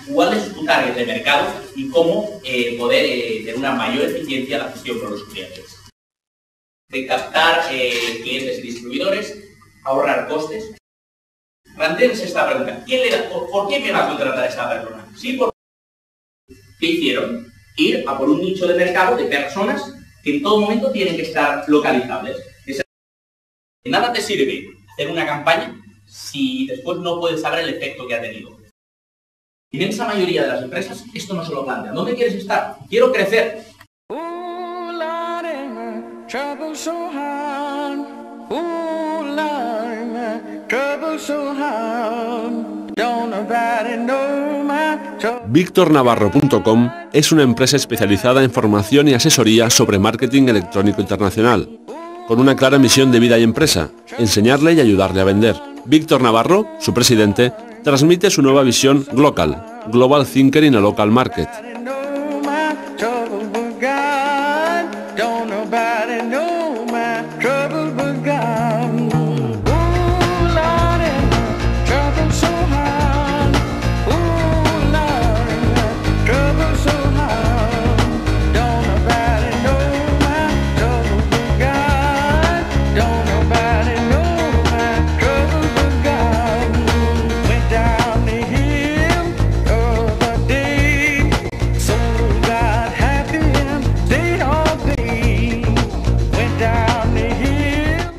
cuál es tu target de mercado y cómo poder tener una mayor eficiencia en la gestión con los clientes. De captar clientes y distribuidores, ahorrar costes. Plantéense esta pregunta. ¿Por qué me va a contratar esta persona? ¿Sí? ¿Qué hicieron? Ir a por un nicho de mercado de personas que en todo momento tienen que estar localizables. De nada te sirve hacer una campaña si después no puedes saber el efecto que ha tenido. La inmensa mayoría de las empresas esto no se lo plantean. ¿Dónde quieres estar? Quiero crecer. VictorNavarro.com es una empresa especializada en formación y asesoría sobre marketing electrónico internacional, con una clara misión de vida y empresa: enseñarle y ayudarle a vender. Víctor Navarro, su presidente, transmite su nueva visión Global Thinker in a Local Market.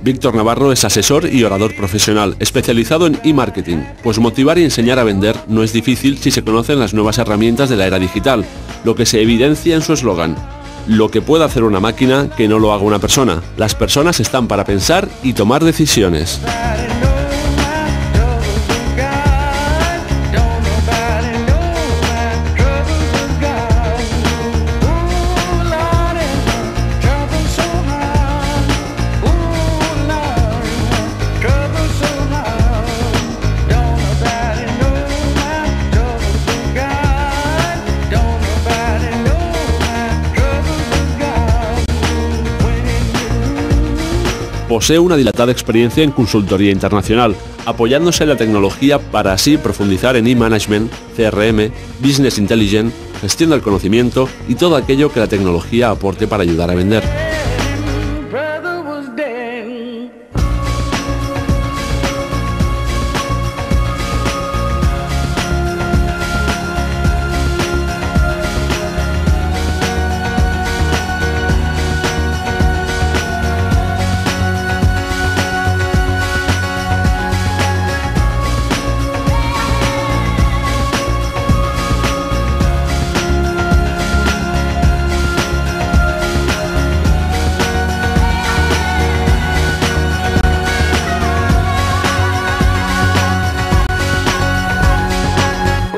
Víctor Navarro es asesor y orador profesional, especializado en e-marketing, pues motivar y enseñar a vender no es difícil si se conocen las nuevas herramientas de la era digital, lo que se evidencia en su eslogan: lo que puede hacer una máquina que no lo haga una persona. Las personas están para pensar y tomar decisiones. Posee una dilatada experiencia en consultoría internacional, apoyándose en la tecnología para así profundizar en e-management, CRM, business intelligence, gestión del conocimiento y todo aquello que la tecnología aporte para ayudar a vender.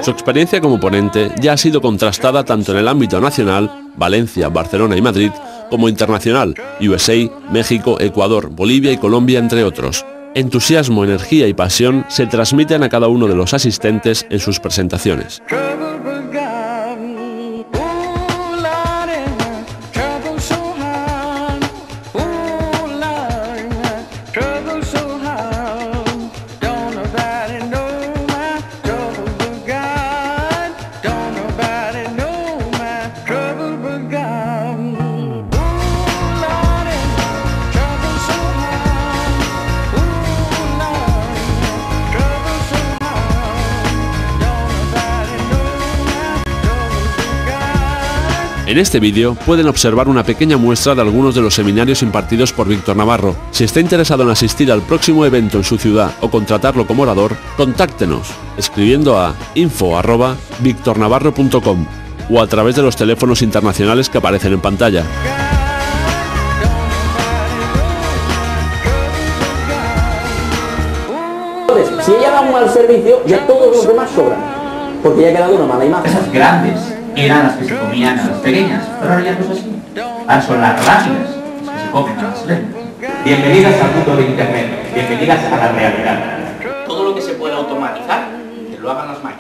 Su experiencia como ponente ya ha sido contrastada tanto en el ámbito nacional, Valencia, Barcelona y Madrid, como internacional, USA, México, Ecuador, Bolivia y Colombia, entre otros. Entusiasmo, energía y pasión se transmiten a cada uno de los asistentes en sus presentaciones. En este vídeo pueden observar una pequeña muestra de algunos de los seminarios impartidos por Víctor Navarro. Si está interesado en asistir al próximo evento en su ciudad o contratarlo como orador, contáctenos escribiendo a info@victornavarro.com o a través de los teléfonos internacionales que aparecen en pantalla. Entonces, si ella da un mal servicio, ya todos los demás sobran, porque ya ha quedado una mala imagen. Esas grandes eran las que se comían a las pequeñas, pero ahora ya no es así. Ahora son las rápidas las que se comen a las lentas. Bienvenidas al mundo de Internet, bienvenidas a la realidad. Todo lo que se pueda automatizar, que lo hagan las máquinas.